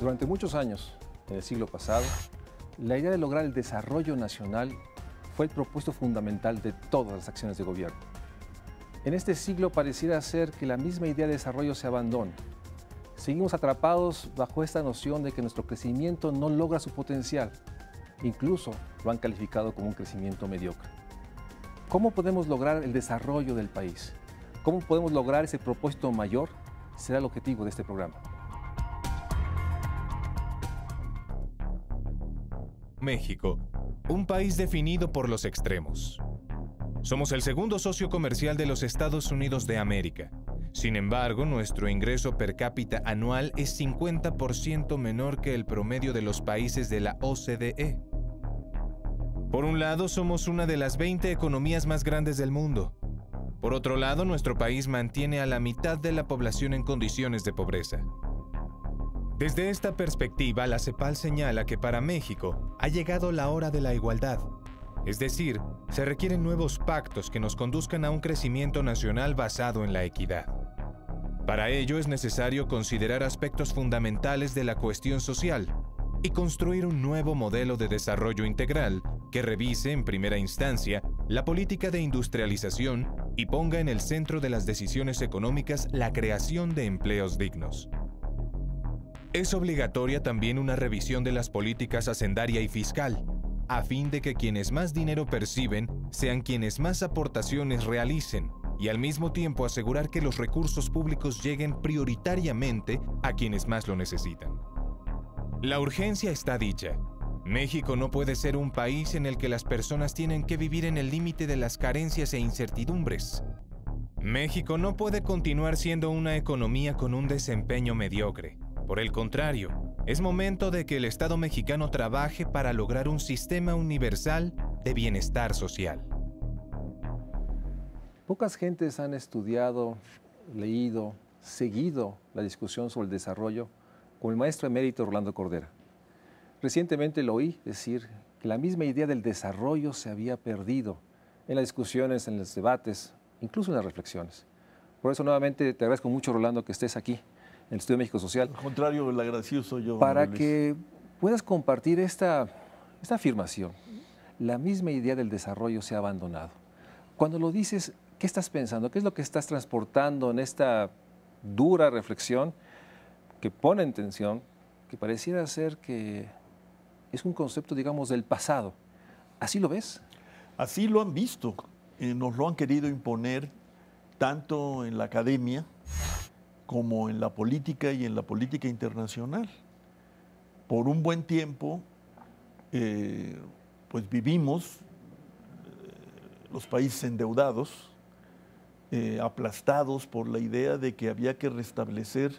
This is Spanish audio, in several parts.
Durante muchos años, en el siglo pasado, la idea de lograr el desarrollo nacional fue el propósito fundamental de todas las acciones de gobierno. En este siglo pareciera ser que la misma idea de desarrollo se abandona. Seguimos atrapados bajo esta noción de que nuestro crecimiento no logra su potencial. Incluso lo han calificado como un crecimiento mediocre. ¿Cómo podemos lograr el desarrollo del país? ¿Cómo podemos lograr ese propósito mayor? Será el objetivo de este programa. México, un país definido por los extremos. Somos el segundo socio comercial de los Estados Unidos de América. Sin embargo, nuestro ingreso per cápita anual es 50% menor que el promedio de los países de la OCDE. Por un lado, somos una de las 20 economías más grandes del mundo. Por otro lado, nuestro país mantiene a la mitad de la población en condiciones de pobreza. Desde esta perspectiva, la CEPAL señala que para México ha llegado la hora de la igualdad. Es decir, se requieren nuevos pactos que nos conduzcan a un crecimiento nacional basado en la equidad. Para ello es necesario considerar aspectos fundamentales de la cuestión social y construir un nuevo modelo de desarrollo integral que revise en primera instancia la política de industrialización y ponga en el centro de las decisiones económicas la creación de empleos dignos. Es obligatoria también una revisión de las políticas hacendaria y fiscal, a fin de que quienes más dinero perciben sean quienes más aportaciones realicen y al mismo tiempo asegurar que los recursos públicos lleguen prioritariamente a quienes más lo necesitan. La urgencia está dicha. México no puede ser un país en el que las personas tienen que vivir en el límite de las carencias e incertidumbres. México no puede continuar siendo una economía con un desempeño mediocre. Por el contrario, es momento de que el Estado mexicano trabaje para lograr un sistema universal de bienestar social. Pocas gentes han estudiado, leído, seguido la discusión sobre el desarrollo como el maestro emérito Rolando Cordera. Recientemente lo oí decir que la misma idea del desarrollo se había perdido en las discusiones, en los debates, incluso en las reflexiones. Por eso nuevamente te agradezco mucho, Rolando, que estés aquí en el Estudio México Social. Al contrario, el agradecido soy yo. Para Luis, que puedas compartir esta afirmación. La misma idea del desarrollo se ha abandonado. Cuando lo dices, ¿qué estás pensando? ¿Qué es lo que estás transportando en esta dura reflexión que pone en tensión, que pareciera ser que es un concepto, digamos, del pasado? ¿Así lo ves? Así lo han visto. Nos lo han querido imponer tanto en la academia como en la política y en la política internacional. Por un buen tiempo, pues vivimos los países endeudados, aplastados por la idea de que había que restablecer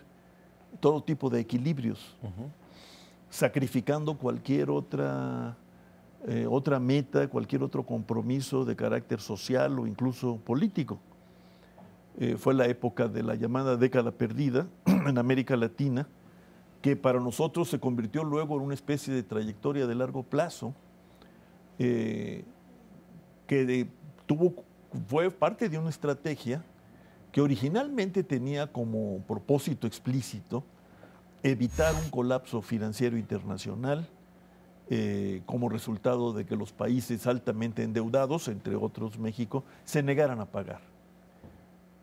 todo tipo de equilibrios, sacrificando cualquier otra meta, cualquier otro compromiso de carácter social o incluso político. Fue la época de la llamada década perdida en América Latina, que para nosotros se convirtió luego en una especie de trayectoria de largo plazo, que fue parte de una estrategia que originalmente tenía como propósito explícito evitar un colapso financiero internacional como resultado de que los países altamente endeudados, entre otros México, se negaran a pagar.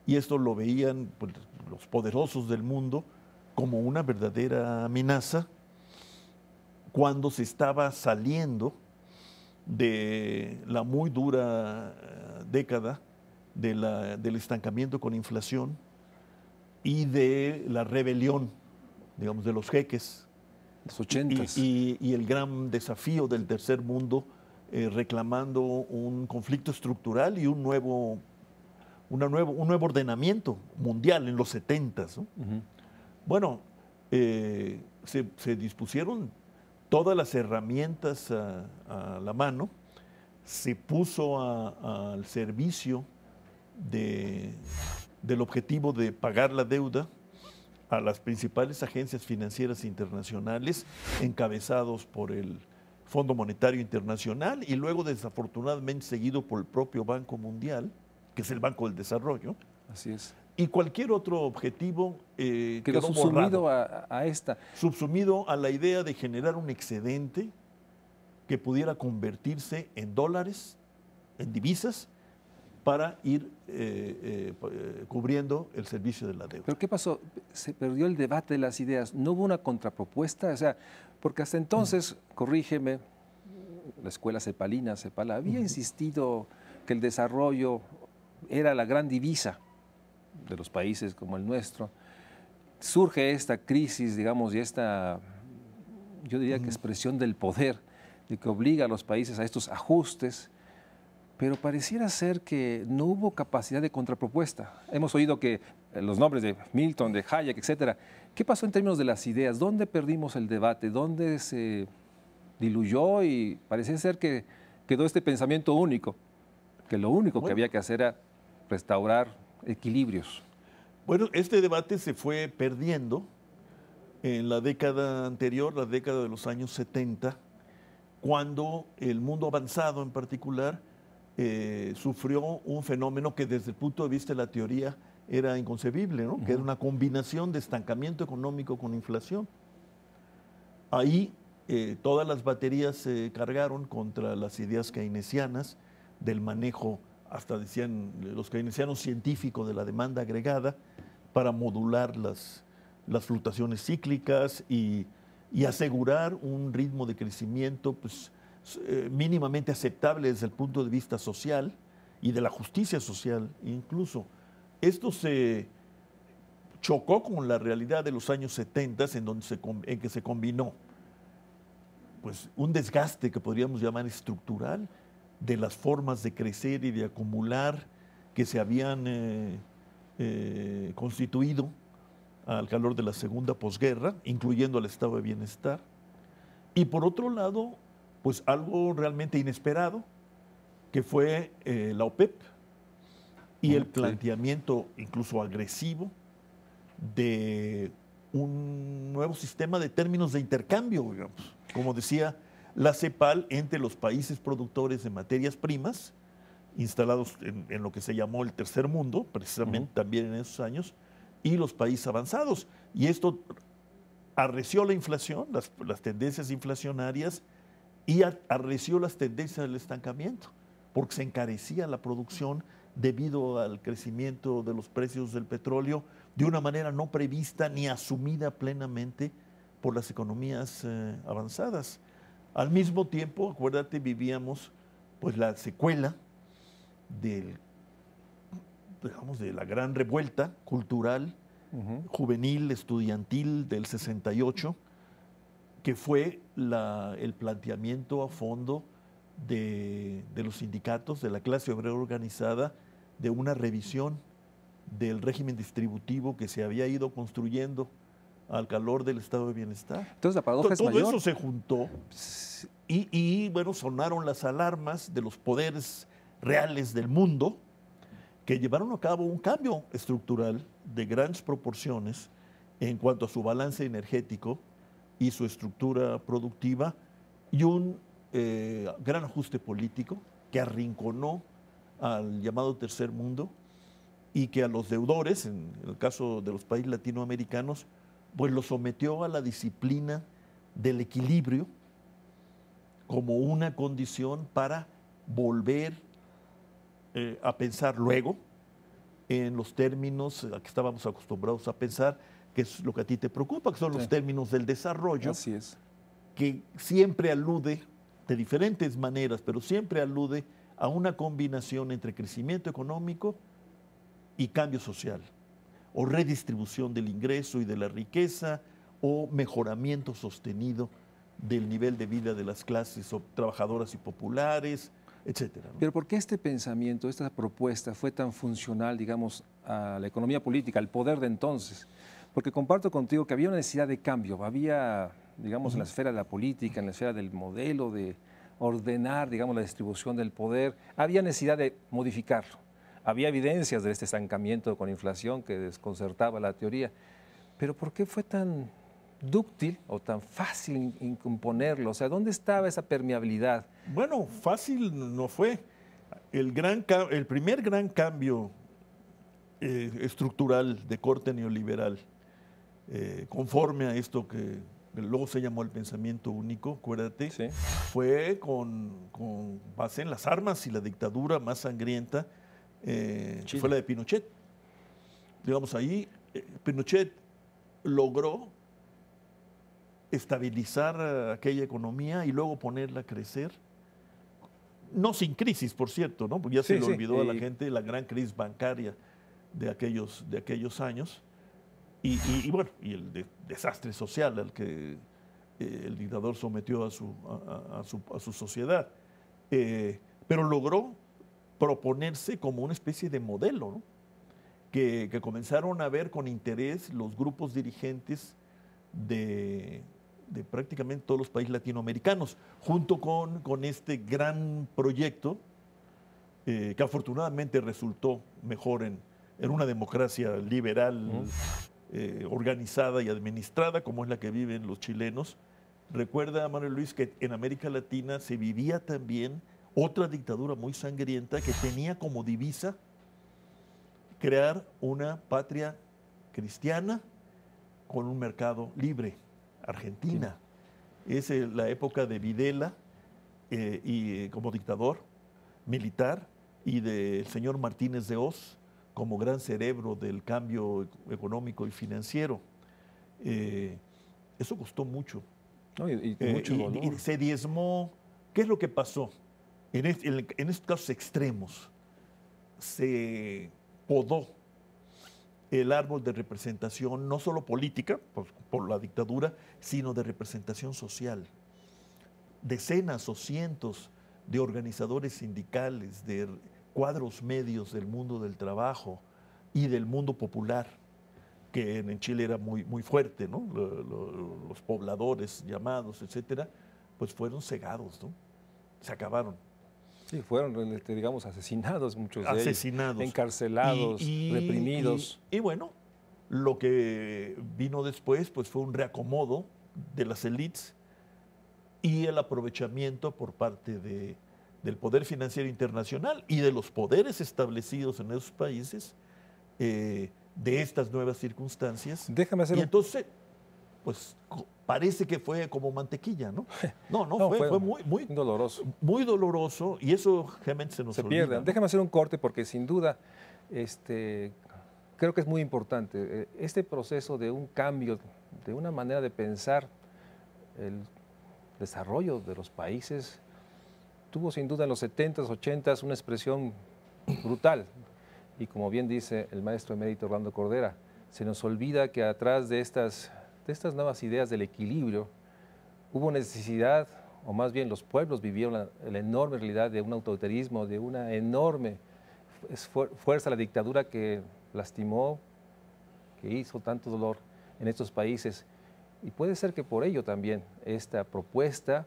Y esto lo veían pues, los poderosos del mundo como una verdadera amenaza cuando se estaba saliendo de la muy dura década del estancamiento con inflación y de la rebelión, digamos, de los jeques. Los 80s. Y el gran desafío del tercer mundo reclamando un conflicto estructural y un nuevo ordenamiento mundial en los 70s, ¿no? Bueno, se dispusieron todas las herramientas a la mano, se puso al servicio del objetivo de pagar la deuda a las principales agencias financieras internacionales, encabezados por el Fondo Monetario Internacional y luego desafortunadamente seguido por el propio Banco Mundial, que es el Banco del Desarrollo. Así es. Y cualquier otro objetivo Quedó quedó subsumido borrado, a esta. subsumido a la idea de generar un excedente que pudiera convertirse en dólares, en divisas, para ir cubriendo el servicio de la deuda. ¿Pero qué pasó? Se perdió el debate de las ideas. ¿No hubo una contrapropuesta? O sea, porque hasta entonces, corrígeme, la escuela cepalina, Cepala, había insistido que el desarrollo era la gran divisa de los países como el nuestro. Surge esta crisis, digamos, y esta, yo diría que expresión del poder, de que obliga a los países a estos ajustes, pero pareciera ser que no hubo capacidad de contrapropuesta. Hemos oído que los nombres de Milton, de Hayek, etcétera. ¿Qué pasó en términos de las ideas? ¿Dónde perdimos el debate? ¿Dónde se diluyó? Y parece ser que quedó este pensamiento único, que lo único que había que hacer era restaurar equilibrios. Bueno, este debate se fue perdiendo en la década anterior, la década de los años 70, cuando el mundo avanzado en particular sufrió un fenómeno que desde el punto de vista de la teoría era inconcebible, ¿no? Que era una combinación de estancamiento económico con inflación. Ahí todas las baterías se cargaron contra las ideas keynesianas del manejo, hasta decían los keynesianos, científico de la demanda agregada para modular las fluctuaciones cíclicas y asegurar un ritmo de crecimiento pues, mínimamente aceptable desde el punto de vista social y de la justicia social incluso. Esto se chocó con la realidad de los años 70 en que se combinó pues, un desgaste que podríamos llamar estructural de las formas de crecer y de acumular que se habían constituido al calor de la segunda posguerra, incluyendo el estado de bienestar. Y por otro lado, pues algo realmente inesperado, que fue la OPEP y el planteamiento incluso agresivo de un nuevo sistema de términos de intercambio, digamos. Como decía la CEPAL, entre los países productores de materias primas, instalados en lo que se llamó el tercer mundo, precisamente también en esos años, y los países avanzados. Y esto arreció la inflación, las tendencias inflacionarias, y arreció las tendencias del estancamiento, porque se encarecía la producción debido al crecimiento de los precios del petróleo de una manera no prevista ni asumida plenamente por las economías avanzadas. Al mismo tiempo, acuérdate, vivíamos pues la secuela digamos, de la gran revuelta cultural, juvenil, estudiantil del 68, que fue el planteamiento a fondo de los sindicatos, de la clase obrera organizada, de una revisión del régimen distributivo que se había ido construyendo al calor del estado de bienestar. Entonces la paradoja es mayor. Todo eso se juntó y bueno, sonaron las alarmas de los poderes reales del mundo que llevaron a cabo un cambio estructural de grandes proporciones en cuanto a su balance energético y su estructura productiva y un gran ajuste político que arrinconó al llamado tercer mundo y que a los deudores, en el caso de los países latinoamericanos, pues los sometió a la disciplina del equilibrio como una condición para volver a pensar luego en los términos a que estábamos acostumbrados a pensar, que es lo que a ti te preocupa, que son los términos del desarrollo. Así es. Que siempre alude, de diferentes maneras, pero siempre alude a una combinación entre crecimiento económico y cambio social, o redistribución del ingreso y de la riqueza, o mejoramiento sostenido del nivel de vida de las clases trabajadoras y populares, etcétera, ¿no? Pero ¿por qué este pensamiento, esta propuesta fue tan funcional, digamos, a la economía política, al poder de entonces? Porque comparto contigo que había una necesidad de cambio, había, digamos, en la esfera de la política, en la esfera del modelo, de ordenar, digamos, la distribución del poder, había necesidad de modificarlo. Había evidencias de este estancamiento con inflación que desconcertaba la teoría. Pero ¿por qué fue tan dúctil o tan fácil imponerlo? O sea, ¿dónde estaba esa permeabilidad? Bueno, fácil no fue. El primer gran cambio estructural de corte neoliberal, conforme a esto que luego se llamó el pensamiento único, acuérdate, Sí. fue con base en las armas y la dictadura más sangrienta, que Chile. fue la de Pinochet. Digamos, ahí Pinochet logró estabilizar aquella economía y luego ponerla a crecer. No sin crisis, por cierto, ¿no? Porque ya se Sí, le sí, olvidó a la gente la gran crisis bancaria de aquellos años. Y bueno, y el desastre social al que el dictador sometió a su sociedad. Pero logró proponerse como una especie de modelo, ¿no? que comenzaron a ver con interés los grupos dirigentes de prácticamente todos los países latinoamericanos, junto con este gran proyecto que afortunadamente resultó mejor en una democracia liberal, organizada y administrada, como es la que viven los chilenos. Recuerda, Manuel Luis, que en América Latina se vivía también otra dictadura muy sangrienta que tenía como divisa crear una patria cristiana con un mercado libre. Argentina. Sí. Es la época de Videla como dictador militar y del señor Martínez de Hoz como gran cerebro del cambio económico y financiero. Eso costó mucho. No, y mucho dolor. Y se diezmó. ¿Qué es lo que pasó? En estos casos extremos se podó el árbol de representación, no solo política, por la dictadura, sino de representación social. Decenas o cientos de organizadores sindicales, de cuadros medios del mundo del trabajo y del mundo popular, que en Chile era muy, muy fuerte, ¿no? Los pobladores llamados, etcétera, pues fueron cegados, ¿no? Se acabaron. Sí, fueron, digamos, asesinados muchos de asesinados, ellos, encarcelados, reprimidos. Y bueno, lo que vino después pues fue un reacomodo de las élites y el aprovechamiento por parte del poder financiero internacional y de los poderes establecidos en esos países de estas nuevas circunstancias. Déjame hacer y entonces, pues parece que fue como mantequilla, ¿no? No, fue muy doloroso. Muy doloroso y eso realmente se nos olvida, pierde. ¿no? Déjame hacer un corte porque sin duda creo que es muy importante. Este proceso de un cambio, de una manera de pensar el desarrollo de los países, tuvo sin duda en los 70s, 80s una expresión brutal. Y como bien dice el maestro emérito Orlando Cordera, se nos olvida que atrás de estas nuevas ideas del equilibrio hubo necesidad, o más bien los pueblos vivieron la enorme realidad de un autoritarismo, de una enorme fuerza de la dictadura que lastimó, que hizo tanto dolor en estos países. Y puede ser que por ello también esta propuesta,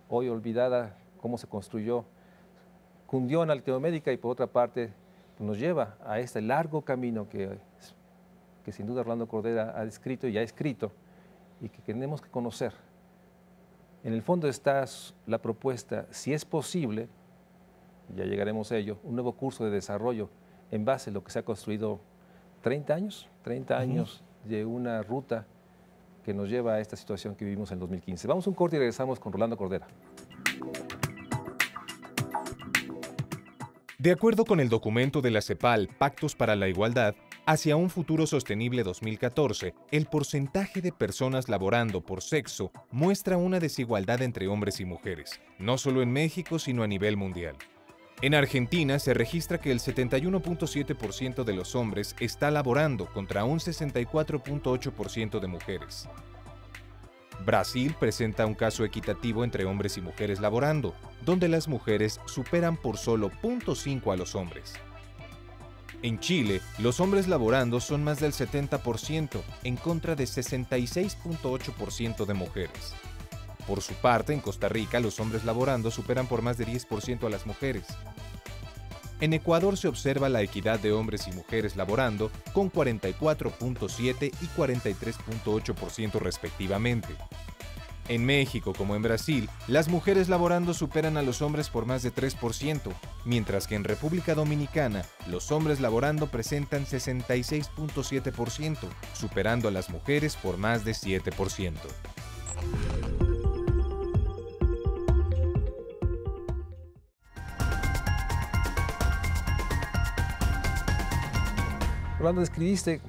hoy olvidada cómo se construyó, cundió en Latinoamérica y por otra parte nos lleva a este largo camino que sin duda Orlando Cordera ha descrito y ha escrito y que tenemos que conocer. En el fondo está la propuesta, si es posible, ya llegaremos a ello, un nuevo curso de desarrollo en base a lo que se ha construido 30 años de una ruta que nos lleva a esta situación que vivimos en 2015. Vamos a un corte y regresamos con Orlando Cordera. De acuerdo con el documento de la CEPAL, Pactos para la Igualdad, hacia un futuro sostenible 2014, el porcentaje de personas laborando por sexo muestra una desigualdad entre hombres y mujeres, no solo en México, sino a nivel mundial. En Argentina se registra que el 71.7% de los hombres está laborando contra un 64.8% de mujeres. Brasil presenta un caso equitativo entre hombres y mujeres laborando, donde las mujeres superan por solo 0.5 a los hombres. En Chile, los hombres laborando son más del 70%, en contra de 66.8% de mujeres. Por su parte, en Costa Rica, los hombres laborando superan por más de 10% a las mujeres. En Ecuador se observa la equidad de hombres y mujeres laborando con 44.7 y 43.8% respectivamente. En México, como en Brasil, las mujeres laborando superan a los hombres por más de 3%, mientras que en República Dominicana, los hombres laborando presentan 66.7%, superando a las mujeres por más de 7%. Rolando, describiste,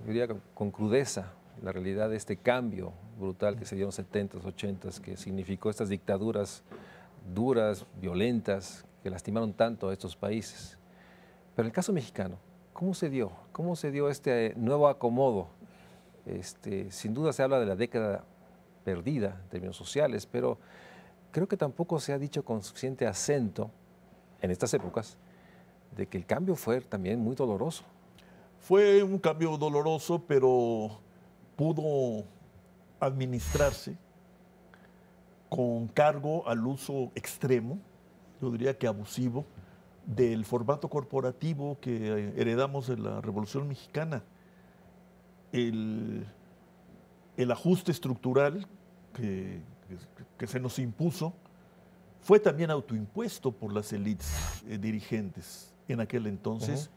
diría con crudeza, la realidad de este cambio brutal que se dio en los 70s, 80s, que significó estas dictaduras duras, violentas, que lastimaron tanto a estos países. Pero en el caso mexicano, ¿cómo se dio? ¿Cómo se dio este nuevo acomodo? Sin duda se habla de la década perdida en términos sociales, pero creo que tampoco se ha dicho con suficiente acento en estas épocas de que el cambio fue también muy doloroso. Fue un cambio doloroso, pero pudo administrarse con cargo al uso extremo, yo diría que abusivo, del formato corporativo que heredamos de la Revolución Mexicana. El ajuste estructural que se nos impuso fue también autoimpuesto por las élites dirigentes en aquel entonces,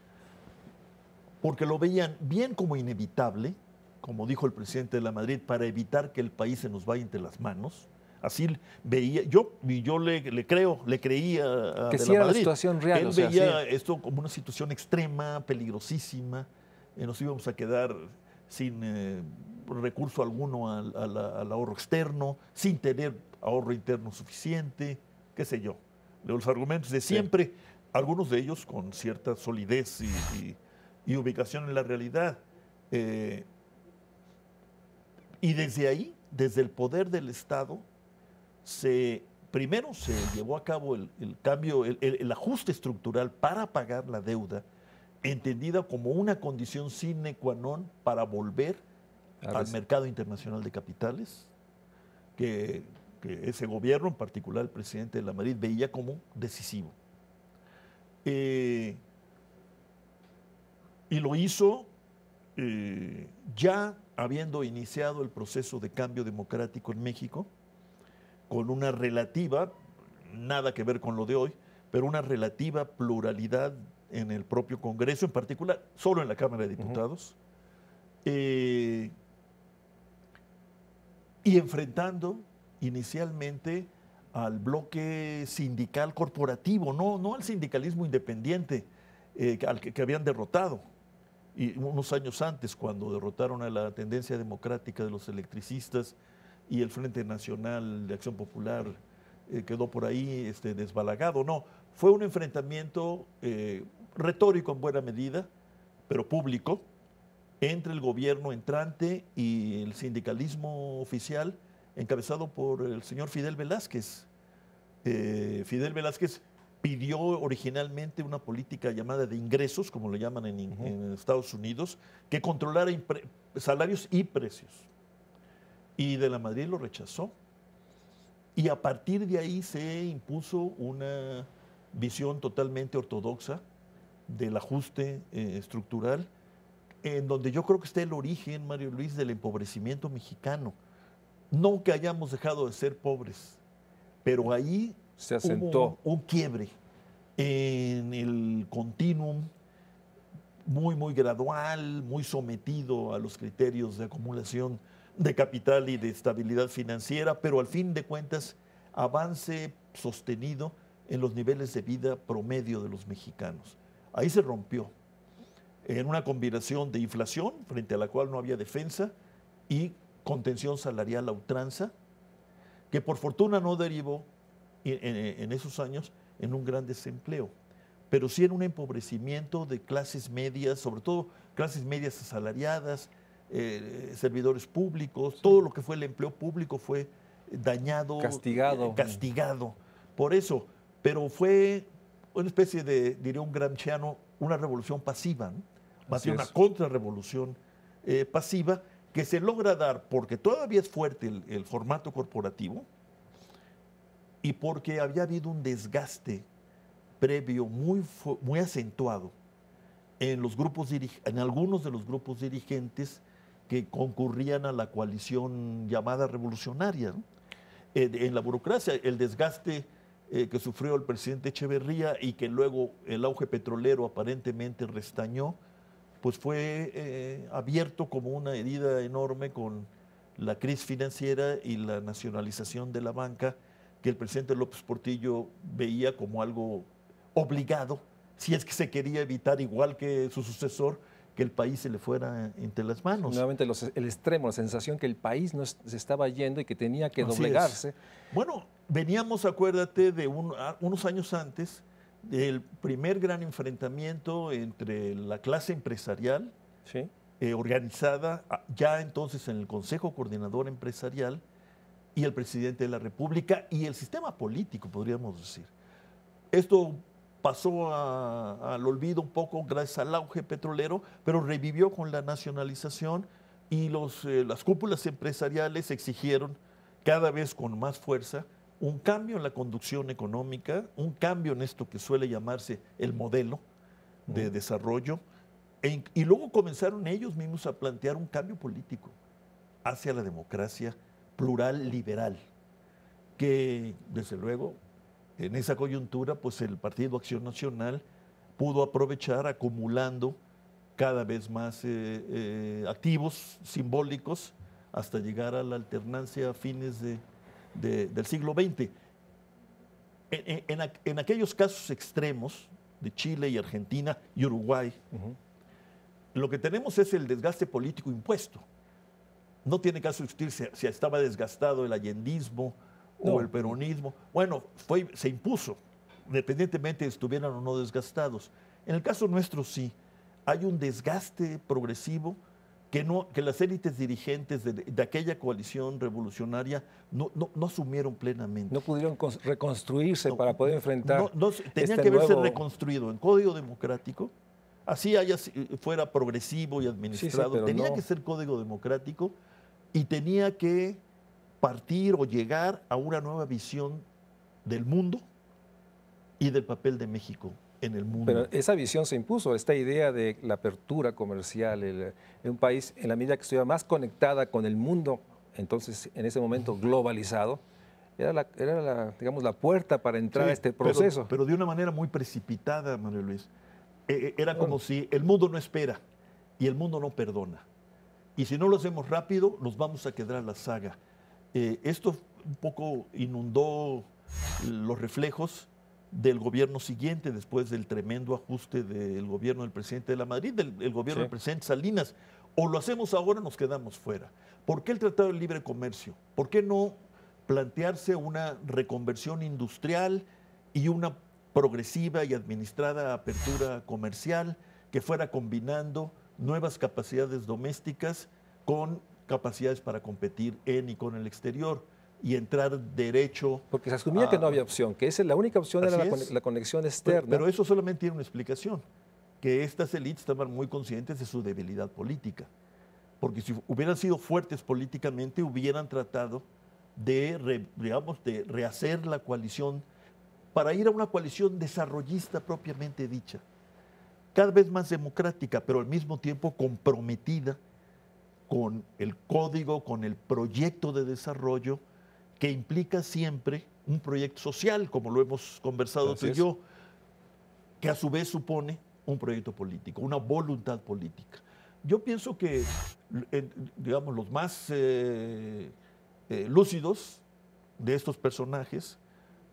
porque lo veían bien como inevitable, como dijo el presidente de la Madrid, para evitar que el país se nos vaya entre las manos. Así veía, yo le creía a que de sí la era Madrid. la situación real. Él veía esto como una situación extrema, peligrosísima, nos íbamos a quedar sin recurso alguno al ahorro externo, sin tener ahorro interno suficiente, qué sé yo. Los argumentos de siempre, algunos de ellos con cierta solidez y ubicación en la realidad. Y desde ahí, desde el poder del Estado, primero se llevó a cabo el cambio, el ajuste estructural para pagar la deuda, entendida como una condición sine qua non para volver al mercado internacional de capitales, que ese gobierno, en particular el presidente de la Madrid, veía como decisivo. Y lo hizo ya habiendo iniciado el proceso de cambio democrático en México, con una relativa, nada que ver con lo de hoy, pero una relativa pluralidad en el propio Congreso, en particular, solo en la Cámara de Diputados, y enfrentando inicialmente al bloque sindical corporativo, no al sindicalismo independiente al que habían derrotado. Y unos años antes, cuando derrotaron a la tendencia democrática de los electricistas y el Frente Nacional de Acción Popular quedó por ahí desbalagado. No, fue un enfrentamiento retórico en buena medida, pero público, entre el gobierno entrante y el sindicalismo oficial, encabezado por el señor Fidel Velázquez. Fidel Velázquez pidió originalmente una política llamada de ingresos, como le llaman en Estados Unidos, que controlara salarios y precios. Y de la Madrid lo rechazó. Y a partir de ahí se impuso una visión totalmente ortodoxa del ajuste estructural, en donde yo creo que está el origen, Mario Luis, del empobrecimiento mexicano. No que hayamos dejado de ser pobres, pero ahí se asentó un quiebre en el continuum muy gradual, muy sometido a los criterios de acumulación de capital y de estabilidad financiera, pero al fin de cuentas avance sostenido en los niveles de vida promedio de los mexicanos. Ahí se rompió en una combinación de inflación, frente a la cual no había defensa, y contención salarial a ultranza, que por fortuna no derivó en esos años en un gran desempleo, pero sí en un empobrecimiento de clases medias, sobre todo clases medias asalariadas, servidores públicos, todo lo que fue el empleo público fue dañado, castigado. Por eso, pero fue una especie de, diría un gramsciano, una revolución pasiva, ¿no? Más bien una contrarrevolución pasiva que se logra dar porque todavía es fuerte el formato corporativo y porque había habido un desgaste previo muy acentuado en algunos de los grupos dirigentes que concurrían a la coalición llamada revolucionaria, ¿no? en la burocracia, el desgaste que sufrió el presidente Echeverría y que luego el auge petrolero aparentemente restañó, pues fue abierto como una herida enorme con la crisis financiera y la nacionalización de la banca, que el presidente López Portillo veía como algo obligado, si es que se quería evitar, igual que su sucesor, que el país se le fuera entre las manos. Nuevamente el extremo, la sensación que el país no se estaba yendo y que tenía que Así doblegarse. es. Bueno, veníamos, acuérdate, de unos años antes, del primer gran enfrentamiento entre la clase empresarial, Sí. organizada ya entonces en el Consejo Coordinador Empresarial, y el presidente de la República y el sistema político, podríamos decir. Esto pasó al olvido un poco gracias al auge petrolero, pero revivió con la nacionalización y las cúpulas empresariales exigieron cada vez con más fuerza un cambio en la conducción económica, un cambio en esto que suele llamarse el modelo de desarrollo, y luego comenzaron ellos mismos a plantear un cambio político hacia la democracia plural liberal, que desde luego en esa coyuntura pues el Partido Acción Nacional pudo aprovechar acumulando cada vez más activos simbólicos hasta llegar a la alternancia a fines del siglo XX. En aquellos casos extremos de Chile y Argentina y Uruguay, lo que tenemos es el desgaste político impuesto. No tiene caso discutir si estaba desgastado el allendismo o el peronismo. Bueno, se impuso, independientemente de si estuvieran o no desgastados. En el caso nuestro sí, hay un desgaste progresivo que las élites dirigentes de aquella coalición revolucionaria no asumieron plenamente. No pudieron reconstruirse para poder enfrentar. Tenía que verse reconstruido en código democrático, así fuera progresivo y administrado, tenía que ser código democrático y tenía que partir o llegar a una nueva visión del mundo y del papel de México en el mundo. Pero esa visión se impuso, esta idea de la apertura comercial, en un país en la medida que estuviera más conectada con el mundo, entonces en ese momento globalizado, digamos, la puerta para entrar a este proceso. Pero de una manera muy precipitada, María Luis. Era como si el mundo no espera y el mundo no perdona. Y si no lo hacemos rápido, nos vamos a quedar a la saga. Esto un poco inundó los reflejos del gobierno siguiente, después del tremendo ajuste del gobierno del presidente de la Madrid, del gobierno del presidente Salinas. O lo hacemos ahora o nos quedamos fuera. ¿Por qué el Tratado de Libre Comercio? ¿Por qué no plantearse una reconversión industrial y una progresiva y administrada apertura comercial que fuera combinando nuevas capacidades domésticas con capacidades para competir en y con el exterior y entrar derecho? Porque se asumía que no había opción, que esa es la única opción, era la conexión externa. Pero eso solamente tiene una explicación, que estas élites estaban muy conscientes de su debilidad política, porque si hubieran sido fuertes políticamente hubieran tratado de rehacer la coalición para ir a una coalición desarrollista propiamente dicha, cada vez más democrática, pero al mismo tiempo comprometida con el código, con el proyecto de desarrollo que implica siempre un proyecto social, como lo hemos conversado tú y yo, que a su vez supone un proyecto político, una voluntad política. Yo pienso que, digamos, los más lúcidos de estos personajes,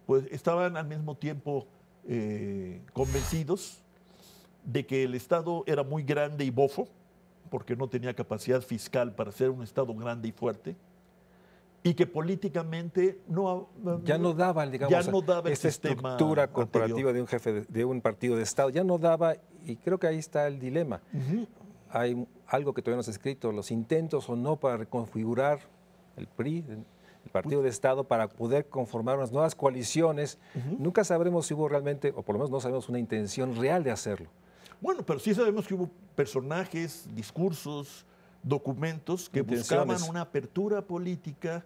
pues estaban al mismo tiempo convencidos de que el Estado era muy grande y bofo, porque no tenía capacidad fiscal para ser un Estado grande y fuerte, y que políticamente ya no daba, digamos, esta estructura corporativa de un jefe de un partido de Estado, ya no daba, y creo que ahí está el dilema. Hay algo que todavía no se ha escrito, los intentos o no para reconfigurar el PRI, el partido de Estado, para poder conformar unas nuevas coaliciones. Nunca sabremos si hubo realmente, o por lo menos no sabemos una intención real de hacerlo. Bueno, pero sí sabemos que hubo personajes, discursos, documentos que buscaban una apertura política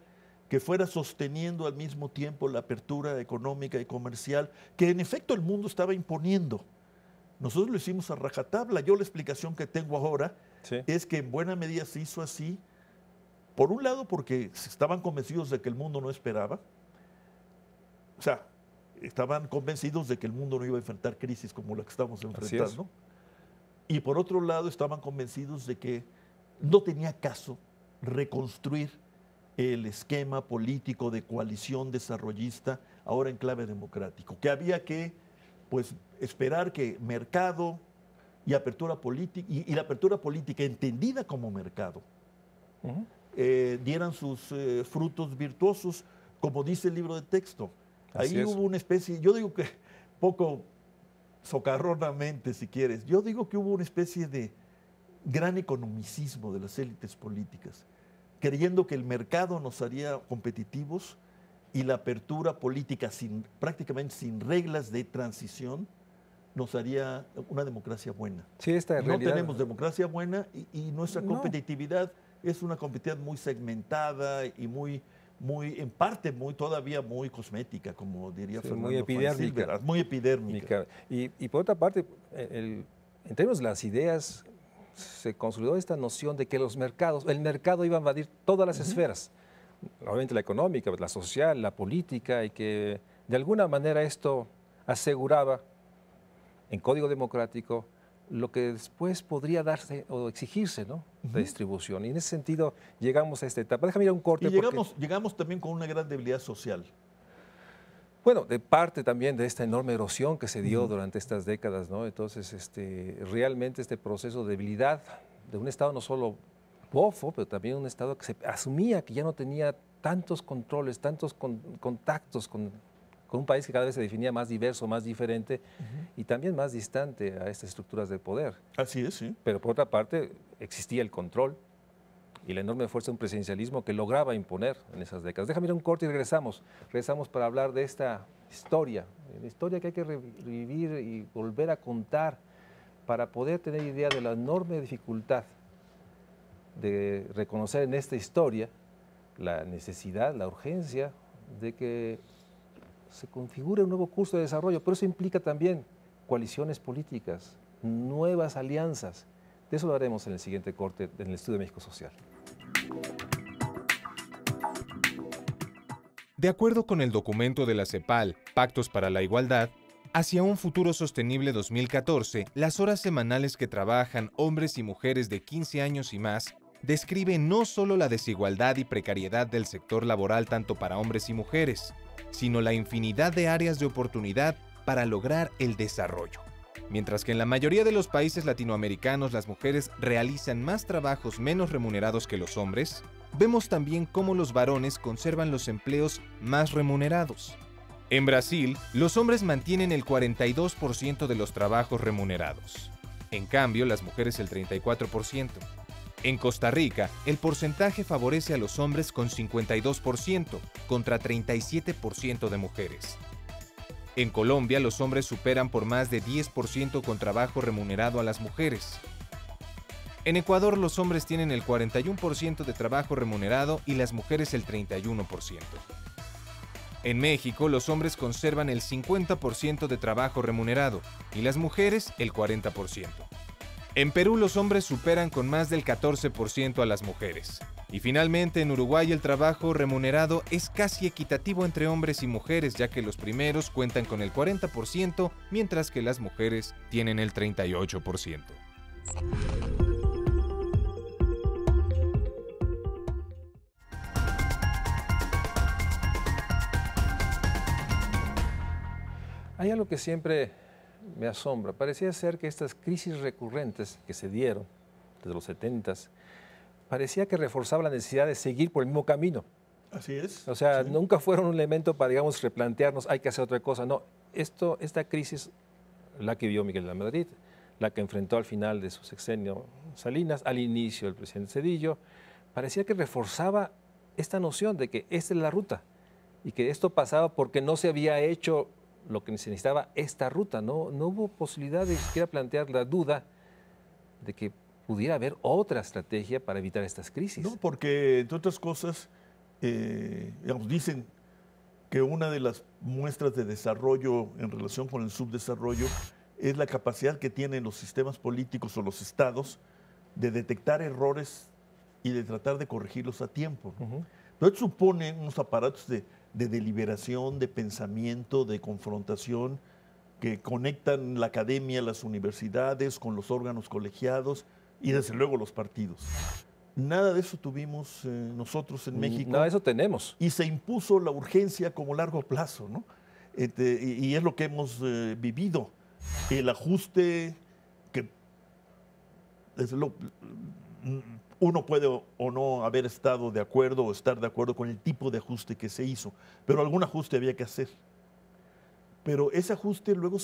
que fuera sosteniendo al mismo tiempo la apertura económica y comercial que en efecto el mundo estaba imponiendo. Nosotros lo hicimos a rajatabla. Yo la explicación que tengo ahora es que en buena medida se hizo así Por un lado, porque estaban convencidos de que el mundo no esperaba. O sea, estaban convencidos de que el mundo no iba a enfrentar crisis como la que estamos enfrentando. Y por otro lado, estaban convencidos de que no tenía caso reconstruir el esquema político de coalición desarrollista ahora en clave democrático, que había que pues, esperar que mercado y apertura política, y la apertura política entendida como mercado, dieran sus frutos virtuosos, como dice el libro de texto. Ahí hubo una especie, yo digo que poco socarronamente, si quieres, yo digo que hubo una especie de gran economicismo de las élites políticas, creyendo que el mercado nos haría competitivos y la apertura política prácticamente sin reglas de transición nos haría una democracia buena. Sí, esta no tenemos democracia buena y nuestra competitividad es una competitividad muy segmentada y muy en parte todavía muy cosmética, como diría Fernando. Muy epidérmica. Muy epidérmica. Y por otra parte, en términos de las ideas, se consolidó esta noción de que el mercado iba a invadir todas las esferas, obviamente la económica, la social, la política, y que de alguna manera esto aseguraba en código democrático lo que después podría darse o exigirse, ¿no? De distribución. Y en ese sentido llegamos a esta etapa. Déjame ir a un corte. Y llegamos también con una gran debilidad social. Bueno, de parte también de esta enorme erosión que se dio durante estas décadas, ¿no? Entonces, realmente este proceso de debilidad de un Estado no solo bofo, pero también un Estado que se asumía que ya no tenía tantos controles, tantos contactos con un país que cada vez se definía más diverso, más diferente y también más distante a estas estructuras de poder. Así es, sí. Pero por otra parte existía el control y la enorme fuerza de un presidencialismo que lograba imponer en esas décadas. Déjame ir a un corte y regresamos. Regresamos para hablar de esta historia, la historia que hay que revivir y volver a contar para poder tener idea de la enorme dificultad de reconocer en esta historia la necesidad, la urgencia de que se configure un nuevo curso de desarrollo, pero eso implica también coaliciones políticas, nuevas alianzas. De eso lo haremos en el siguiente corte en el Estudio de México Social. De acuerdo con el documento de la CEPAL, Pactos para la Igualdad, hacia un futuro sostenible 2014, las horas semanales que trabajan hombres y mujeres de 15 años y más describen no solo la desigualdad y precariedad del sector laboral tanto para hombres y mujeres, sino la infinidad de áreas de oportunidad para lograr el desarrollo. Mientras que en la mayoría de los países latinoamericanos las mujeres realizan más trabajos menos remunerados que los hombres, vemos también cómo los varones conservan los empleos más remunerados. En Brasil, los hombres mantienen el 42% de los trabajos remunerados. En cambio, las mujeres el 34%. En Costa Rica, el porcentaje favorece a los hombres con 52% contra 37% de mujeres. En Colombia, los hombres superan por más de 10% con trabajo remunerado a las mujeres. En Ecuador, los hombres tienen el 41% de trabajo remunerado y las mujeres el 31%. En México, los hombres conservan el 50% de trabajo remunerado y las mujeres el 40%. En Perú, los hombres superan con más del 14% a las mujeres. Y finalmente, en Uruguay, el trabajo remunerado es casi equitativo entre hombres y mujeres, ya que los primeros cuentan con el 40%, mientras que las mujeres tienen el 38%. Hay algo que siempre me asombra. Parecía ser que estas crisis recurrentes que se dieron desde los 70s, parecía que reforzaba la necesidad de seguir por el mismo camino. Así es. O sea, sí. Nunca fueron un elemento para, digamos, replantearnos, hay que hacer otra cosa. No, esta crisis, la que vivió Miguel de la Madrid, la que enfrentó al final de su sexenio Salinas, al inicio el presidente Zedillo, parecía que reforzaba esta noción de que esta es la ruta y que esto pasaba porque no se había hecho lo que se necesitaba esta ruta. No hubo posibilidad de siquiera plantear la duda de que pudiera haber otra estrategia para evitar estas crisis. No, porque, entre otras cosas, digamos, dicen que una de las muestras de desarrollo en relación con el subdesarrollo es la capacidad que tienen los sistemas políticos o los estados de detectar errores y de tratar de corregirlos a tiempo, ¿no? Entonces supone unos aparatos de deliberación, de pensamiento, de confrontación, que conectan la academia, las universidades, con los órganos colegiados y desde luego los partidos. Nada de eso tuvimos nosotros en México. Nada de eso tenemos. Y se impuso la urgencia como largo plazo, ¿no? Y es lo que hemos vivido. El ajuste que uno puede o no haber estado de acuerdo o estar de acuerdo con el tipo de ajuste que se hizo, pero algún ajuste había que hacer. Pero ese ajuste luego,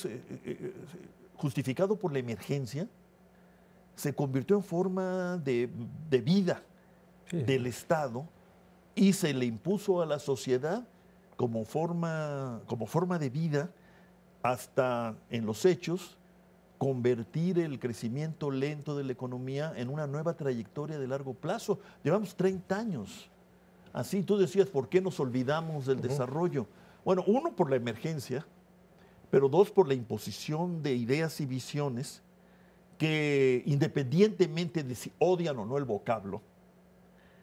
justificado por la emergencia, se convirtió en forma de vida del Estado y se le impuso a la sociedad como forma de vida hasta, en los hechos, convertir el crecimiento lento de la economía en una nueva trayectoria de largo plazo. Llevamos 30 años. Así tú decías, ¿por qué nos olvidamos del desarrollo? Bueno, uno, por la emergencia, pero dos, por la imposición de ideas y visiones que, independientemente de si odian o no el vocablo,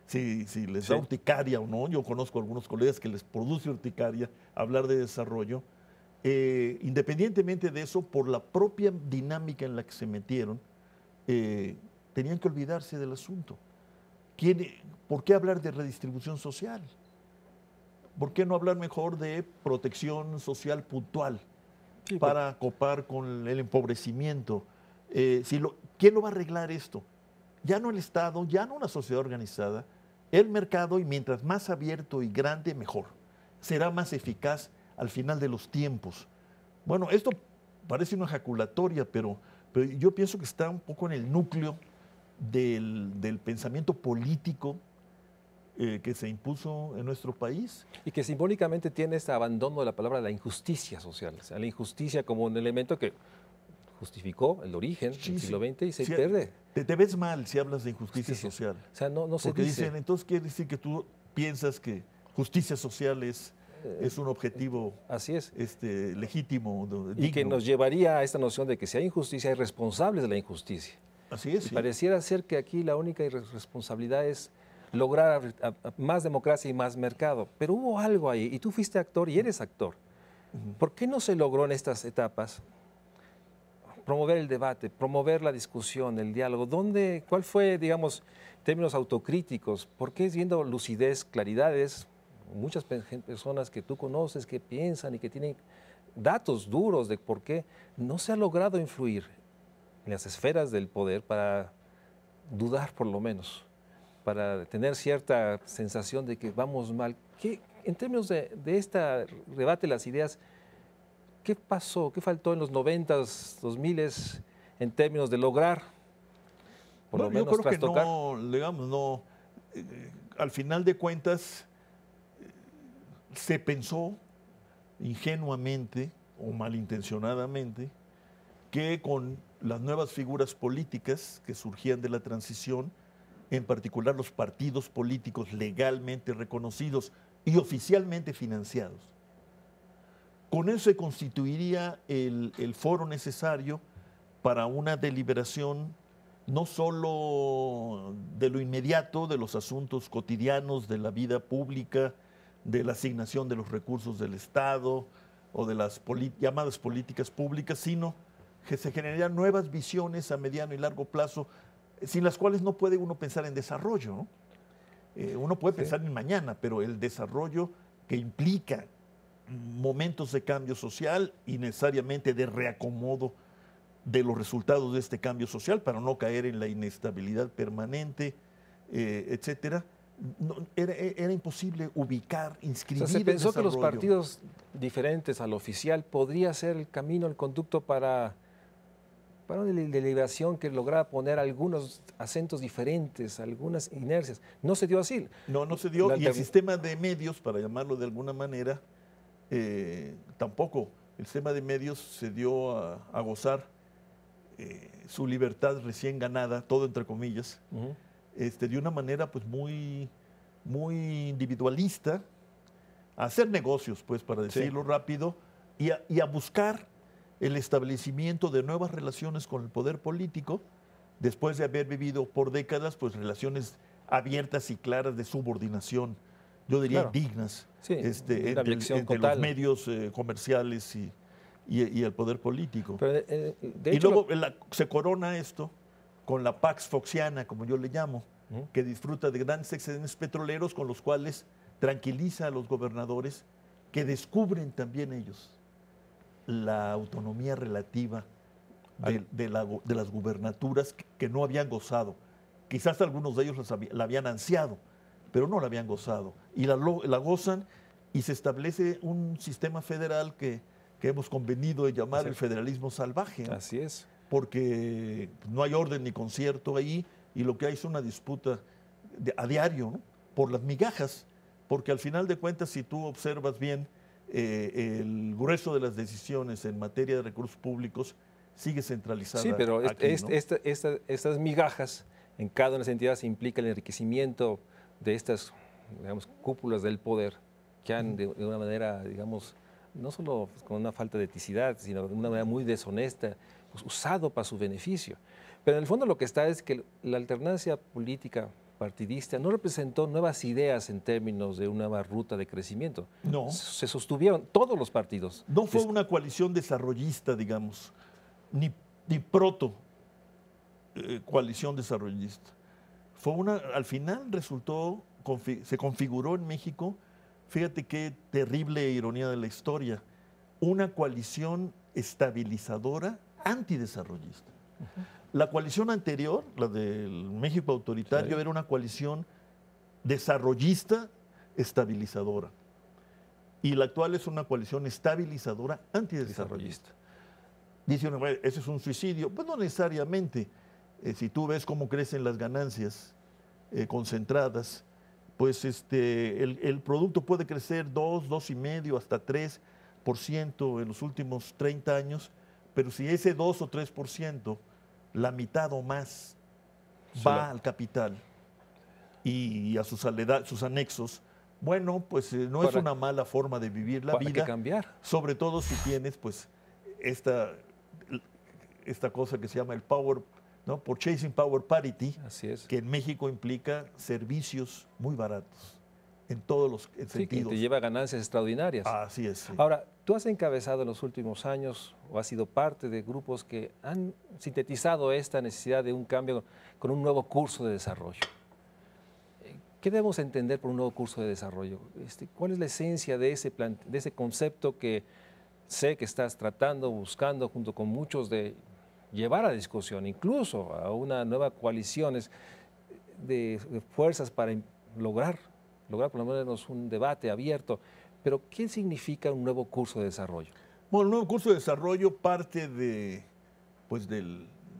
si les da urticaria o no, yo conozco a algunos colegas que les produce urticaria hablar de desarrollo, independientemente de eso, por la propia dinámica en la que se metieron, tenían que olvidarse del asunto. ¿Por qué hablar de redistribución social? ¿Por qué no hablar mejor de protección social puntual para copar con el empobrecimiento? ¿Quién lo va a arreglar esto? Ya no el Estado, ya no una sociedad organizada, el mercado, y mientras más abierto y grande, mejor. Será más eficaz al final de los tiempos. Bueno, esto parece una ejaculatoria, pero yo pienso que está un poco en el núcleo del pensamiento político que se impuso en nuestro país. Y que simbólicamente tiene este abandono de la palabra la injusticia social. O sea, la injusticia como un elemento que justificó el origen del siglo XX y se pierde. Te ves mal si hablas de injusticia social. O sea, no se porque dice. Dicen, entonces quiere decir que tú piensas que justicia social es un objetivo así es. Legítimo, digno. Y que nos llevaría a esta noción de que si hay injusticia, hay responsables de la injusticia. Así es. Y pareciera ser que aquí la única responsabilidad es lograr más democracia y más mercado. Pero hubo algo ahí, y tú fuiste actor y eres actor. ¿Por qué no se logró en estas etapas promover el debate, promover la discusión, el diálogo? ¿Cuál fue, digamos, en términos autocríticos? ¿Por qué viendo lucidez, claridades, muchas personas que tú conoces, que piensan y que tienen datos duros de por qué no se ha logrado influir en las esferas del poder para dudar por lo menos, para tener cierta sensación de que vamos mal? En términos de este debate de las ideas, ¿qué pasó? ¿Qué faltó en los 90s, 2000s en términos de lograr, por lo menos, yo creo trastocar? Que no, digamos, al final de cuentas, se pensó ingenuamente o malintencionadamente que con las nuevas figuras políticas que surgían de la transición, en particular los partidos políticos legalmente reconocidos y oficialmente financiados, con eso se constituiría el foro necesario para una deliberación no solo de lo inmediato, de los asuntos cotidianos de la vida pública, de la asignación de los recursos del Estado o de las llamadas políticas públicas, sino que se generarían nuevas visiones a mediano y largo plazo, sin las cuales no puede uno pensar en desarrollo, ¿no? Uno puede pensar en mañana, pero el desarrollo que implica momentos de cambio social y necesariamente de reacomodo de los resultados de este cambio social para no caer en la inestabilidad permanente, etcétera. Era imposible ubicar, inscribir. O sea, se pensó que los desarrollo. partidos diferentes al oficial podría ser el camino, el conducto para una deliberación que lograra poner algunos acentos diferentes, algunas inercias. No se dio así. No se dio. Y el sistema de medios, para llamarlo de alguna manera, tampoco. El sistema de medios se dio a gozar su libertad recién ganada, todo entre comillas, de una manera pues muy individualista, a hacer negocios, pues, para decirlo rápido, y a buscar el establecimiento de nuevas relaciones con el poder político, después de haber vivido por décadas pues relaciones abiertas y claras de subordinación, yo diría Claro. indignas, Sí, entre, una abyección entre los total. medios comerciales y el poder político. Pero, de Y hecho, luego se corona esto con la Pax Foxiana, como yo le llamo, que disfruta de grandes excedentes petroleros con los cuales tranquiliza a los gobernadores que descubren también ellos la autonomía relativa de las gubernaturas que no habían gozado. Quizás algunos de ellos la habían ansiado, pero no la habían gozado. Y la gozan y se establece un sistema federal que hemos convenido de llamar el federalismo salvaje, ¿no? así es. Porque no hay orden ni concierto ahí y lo que hay es una disputa a diario, ¿no? Por las migajas, porque al final de cuentas, si tú observas bien, el grueso de las decisiones en materia de recursos públicos sigue centralizada. Sí, pero aquí, ¿no? estas migajas en cada una de las entidades implica el enriquecimiento de estas, digamos, cúpulas del poder que han de una manera, digamos, no solo con una falta de eticidad, sino de una manera muy deshonesta, pues, usado para su beneficio. Pero en el fondo lo que está es que la alternancia política partidista no representó nuevas ideas en términos de una nueva ruta de crecimiento. No. Se sostuvieron todos los partidos. No fue una coalición desarrollista, digamos, ni proto coalición desarrollista. Al final resultó, se configuró en México, fíjate qué terrible ironía de la historia, una coalición estabilizadora antidesarrollista. La coalición anterior, la del México autoritario, era una coalición desarrollista estabilizadora. Y la actual es una coalición estabilizadora antidesarrollista. Dicen, bueno, ese es un suicidio. Pues no necesariamente. Si tú ves cómo crecen las ganancias concentradas, pues el producto puede crecer 2, 2,5, hasta 3% en los últimos 30 años, pero si ese 2 o 3%, la mitad o más, va al capital y a sus anexos, bueno, pues no es una mala forma de vivir la vida. Hay que cambiar. Sobre todo si tienes, pues, esta cosa que se llama el power, ¿no? Purchasing Power Parity, así es, que en México implica servicios muy baratos en todos los sentidos. Que te lleva ganancias extraordinarias. Así es. Sí. Ahora, tú has encabezado en los últimos años o has sido parte de grupos que han sintetizado esta necesidad de un cambio con un nuevo curso de desarrollo. ¿Qué debemos entender por un nuevo curso de desarrollo? ¿Cuál es la esencia de ese concepto que sé que estás tratando, buscando junto con muchos de llevar a la discusión, incluso a una nueva coalición de fuerzas para lograr por lo menos un debate abierto? Pero ¿qué significa un nuevo curso de desarrollo? Bueno, el nuevo curso de desarrollo parte del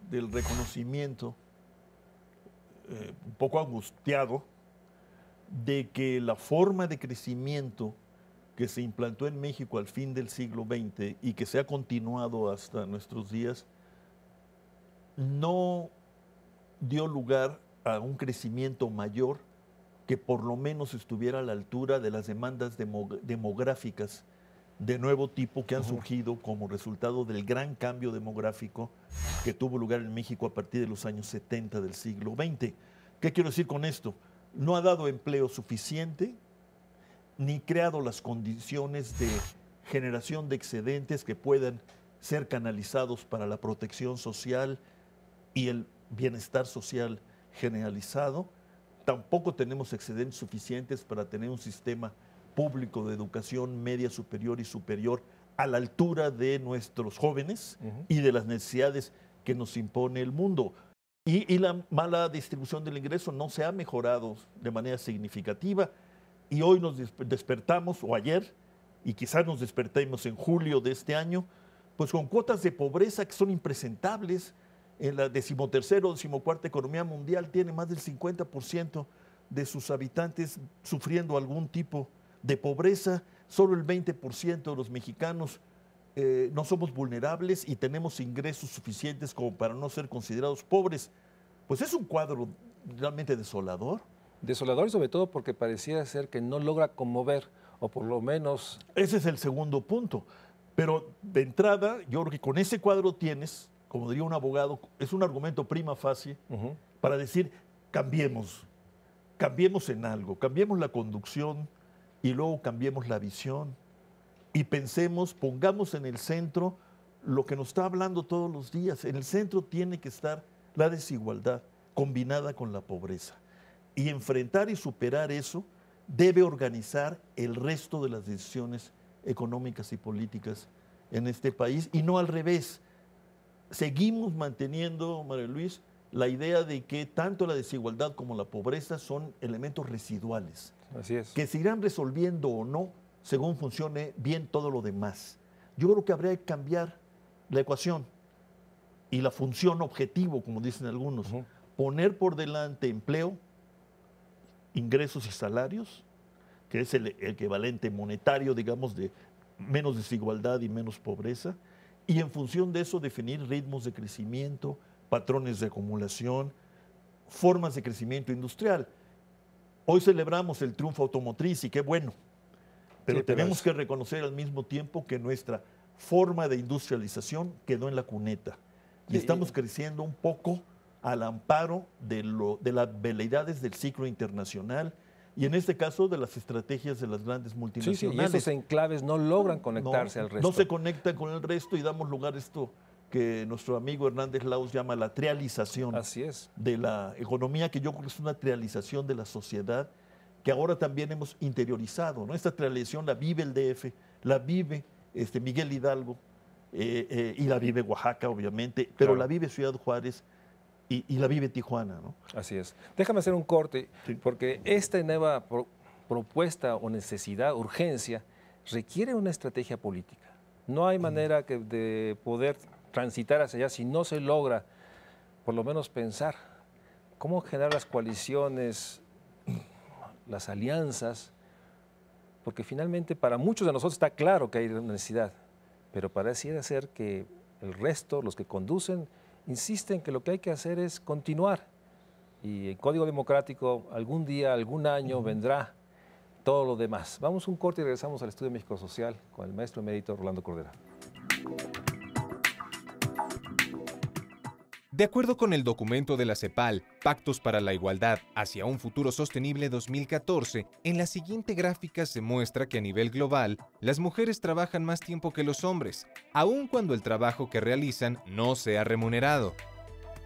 reconocimiento un poco angustiado de que la forma de crecimiento que se implantó en México al fin del siglo XX y que se ha continuado hasta nuestros días no dio lugar a un crecimiento mayor que por lo menos estuviera a la altura de las demandas demográficas de nuevo tipo que han surgido como resultado del gran cambio demográfico que tuvo lugar en México a partir de los años 70 del siglo XX. ¿Qué quiero decir con esto? No ha dado empleo suficiente ni creado las condiciones de generación de excedentes que puedan ser canalizados para la protección social y el bienestar social generalizado. Tampoco tenemos excedentes suficientes para tener un sistema público de educación media, superior y superior a la altura de nuestros jóvenes y de las necesidades que nos impone el mundo. Y la mala distribución del ingreso no se ha mejorado de manera significativa. Y hoy nos despertamos, o ayer, y quizás nos despertemos en julio de este año, pues con cuotas de pobreza que son impresentables. En la 13ª o 14ª economía mundial tiene más del 50% de sus habitantes sufriendo algún tipo de pobreza. Solo el 20% de los mexicanos no somos vulnerables y tenemos ingresos suficientes como para no ser considerados pobres. Pues es un cuadro realmente desolador. Desolador, sobre todo porque pareciera ser que no logra conmover, o por lo menos... Ese es el segundo punto. Pero de entrada, yo creo que con ese cuadro tienes, como diría un abogado, es un argumento prima facie para decir, cambiemos. cambiemos en algo, cambiemos la conducción y luego cambiemos la visión y pensemos, pongamos en el centro lo que nos está hablando todos los días. En el centro tiene que estar la desigualdad combinada con la pobreza. Y enfrentar y superar eso debe organizar el resto de las decisiones económicas y políticas en este país y no al revés. Seguimos manteniendo, María Luis, la idea de que tanto la desigualdad como la pobreza son elementos residuales. Así es. Que se irán resolviendo o no según funcione bien todo lo demás. Yo creo que habría que cambiar la ecuación y la función objetivo, como dicen algunos. Poner por delante empleo, ingresos y salarios, que es el equivalente monetario, digamos, de menos desigualdad y menos pobreza, y en función de eso definir ritmos de crecimiento, patrones de acumulación, formas de crecimiento industrial. Hoy celebramos el triunfo automotriz y qué bueno, pero Sí, tenemos que reconocer al mismo tiempo que nuestra forma de industrialización quedó en la cuneta y estamos creciendo un poco al amparo de las veleidades del ciclo internacional y en este caso de las estrategias de las grandes multinacionales. Sí, y esos enclaves no logran conectarse al resto. No se conectan con el resto y damos lugar a esto que nuestro amigo Hernández Laus llama la trialización. Así es. De la economía, que yo creo que es una trialización de la sociedad que ahora también hemos interiorizado, ¿no? Esta trialización la vive el DF, la vive Miguel Hidalgo y la vive Oaxaca, obviamente, pero la vive Ciudad Juárez y la vive Tijuana, ¿no? Así es. Déjame hacer un corte, Sí. porque esta nueva propuesta o necesidad, urgencia, requiere una estrategia política. No hay manera de poder transitar hacia allá si no se logra, por lo menos pensar, cómo generar las coaliciones, las alianzas, porque finalmente para muchos de nosotros está claro que hay una necesidad, pero pareciera ser que el resto, los que conducen, insisten que lo que hay que hacer es continuar. Y el Código Democrático algún día, algún año vendrá todo lo demás. Vamos a un corte y regresamos al Estudio México Social con el maestro emérito Rolando Cordera. De acuerdo con el documento de la CEPAL, Pactos para la Igualdad hacia un Futuro Sostenible 2014, en la siguiente gráfica se muestra que a nivel global, las mujeres trabajan más tiempo que los hombres, aun cuando el trabajo que realizan no sea remunerado.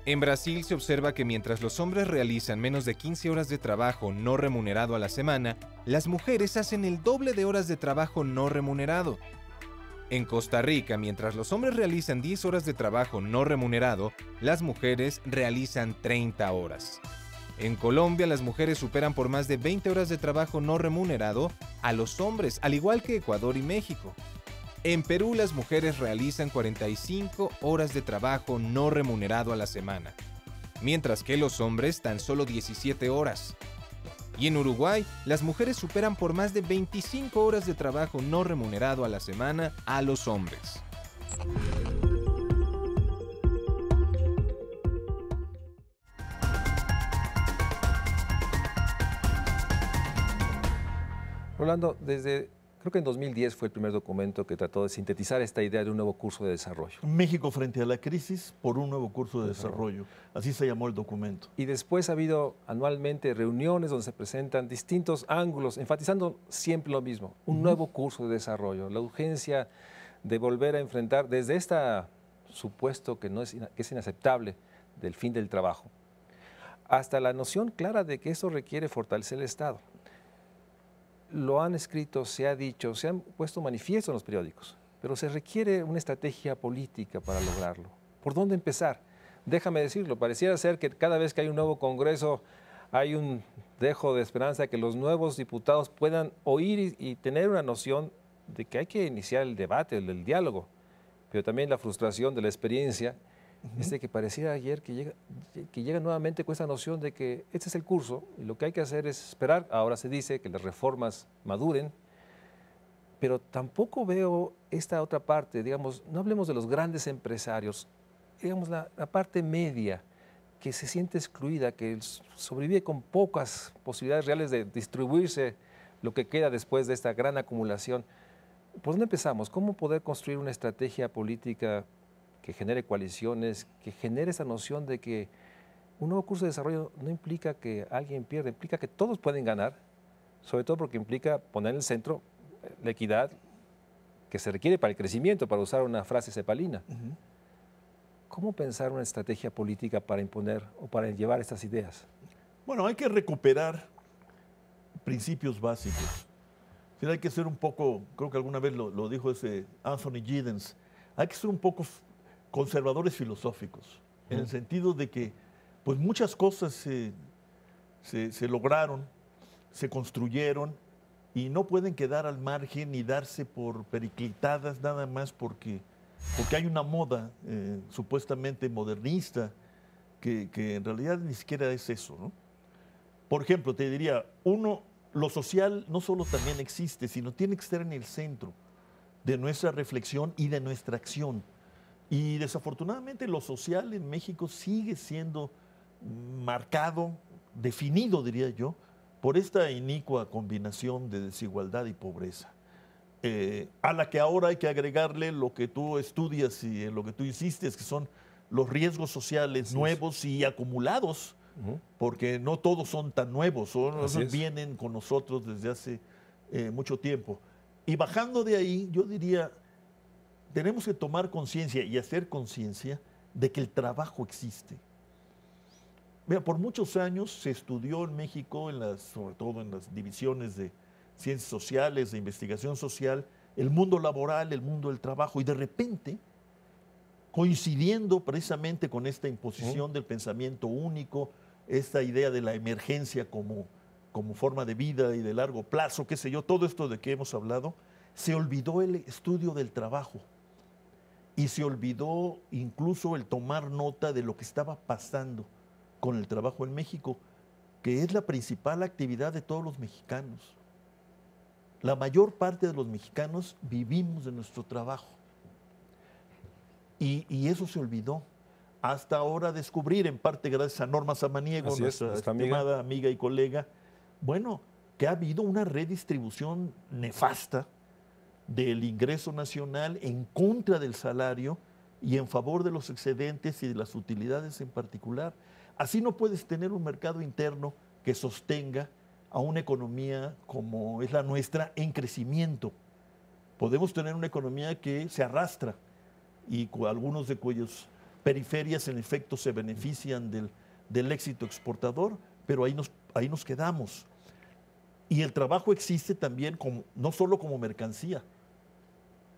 En Brasil se observa que mientras los hombres realizan menos de 15 horas de trabajo no remunerado a la semana, las mujeres hacen el doble de horas de trabajo no remunerado. En Costa Rica, mientras los hombres realizan 10 horas de trabajo no remunerado, las mujeres realizan 30 horas. En Colombia, las mujeres superan por más de 20 horas de trabajo no remunerado a los hombres, al igual que Ecuador y México. En Perú, las mujeres realizan 45 horas de trabajo no remunerado a la semana, mientras que los hombres tan solo 17 horas. Y en Uruguay, las mujeres superan por más de 25 horas de trabajo no remunerado a la semana a los hombres. Rolando, creo que en 2010 fue el primer documento que trató de sintetizar esta idea de un nuevo curso de desarrollo. México frente a la crisis por un nuevo curso de desarrollo. Así se llamó el documento. Y después ha habido anualmente reuniones donde se presentan distintos ángulos, enfatizando siempre lo mismo, un nuevo curso de desarrollo, la urgencia de volver a enfrentar desde este supuesto que es inaceptable del fin del trabajo, hasta la noción clara de que eso requiere fortalecer el Estado. Lo han escrito, se ha dicho, se han puesto manifiesto en los periódicos, pero se requiere una estrategia política para lograrlo. ¿Por dónde empezar? Déjame decirlo, pareciera ser que cada vez que hay un nuevo Congreso hay un dejo de esperanza de que los nuevos diputados puedan oír y tener una noción de que hay que iniciar el debate, el diálogo, pero también la frustración de la experiencia es de que pareciera ayer que llega nuevamente con esa noción de que este es el curso y lo que hay que hacer es esperar. Ahora se dice que las reformas maduren, pero tampoco veo esta otra parte, digamos, no hablemos de los grandes empresarios, digamos la parte media que se siente excluida, que sobrevive con pocas posibilidades reales de distribuirse lo que queda después de esta gran acumulación. ¿Por dónde empezamos? ¿Cómo poder construir una estrategia política que genere coaliciones, que genere esa noción de que Un nuevo curso de desarrollo no implica que alguien pierda, implica que todos pueden ganar, sobre todo porque implica poner en el centro la equidad que se requiere para el crecimiento, para usar una frase cepalina. ¿Cómo pensar una estrategia política para imponer o para llevar estas ideas? Bueno, hay que recuperar principios básicos. Sí, hay que ser un poco, creo que alguna vez lo dijo ese Anthony Giddens, hay que ser un poco conservadores filosóficos, en el sentido de que pues muchas cosas se lograron, se construyeron y no pueden quedar al margen ni darse por periclitadas nada más porque hay una moda supuestamente modernista que en realidad ni siquiera es eso, ¿no? Por ejemplo, te diría, lo social no solo también existe, sino tiene que estar en el centro de nuestra reflexión y de nuestra acción. Y desafortunadamente lo social en México sigue siendo marcado, definido, diría yo, por esta inicua combinación de desigualdad y pobreza, a la que ahora hay que agregarle lo que tú estudias y en lo que tú insistes, que son los riesgos sociales nuevos y acumulados, porque no todos son tan nuevos, vienen con nosotros desde hace mucho tiempo. Y bajando de ahí, yo diría, tenemos que tomar conciencia y hacer conciencia de que el trabajo existe. Mira, por muchos años se estudió en México, sobre todo en las divisiones de ciencias sociales, de investigación social, el mundo laboral, el mundo del trabajo, y de repente, coincidiendo precisamente con esta imposición del pensamiento único, esta idea de la emergencia como forma de vida y de largo plazo, qué sé yo, todo esto de que hemos hablado, se olvidó el estudio del trabajo y se olvidó incluso el tomar nota de lo que estaba pasando con el trabajo en México, que es la principal actividad de todos los mexicanos. La mayor parte de los mexicanos vivimos de nuestro trabajo. Y eso se olvidó. Hasta ahora descubrir, en parte gracias a Norma Samaniego, nuestra estimada amiga y colega, bueno, que ha habido una redistribución nefasta del ingreso nacional en contra del salario y en favor de los excedentes y de las utilidades en particular. Así no puedes tener un mercado interno que sostenga a una economía como es la nuestra en crecimiento. Podemos tener una economía que se arrastra y algunos de cuyas periferias en efecto se benefician del éxito exportador, pero ahí nos quedamos. Y el trabajo existe también no solo como mercancía,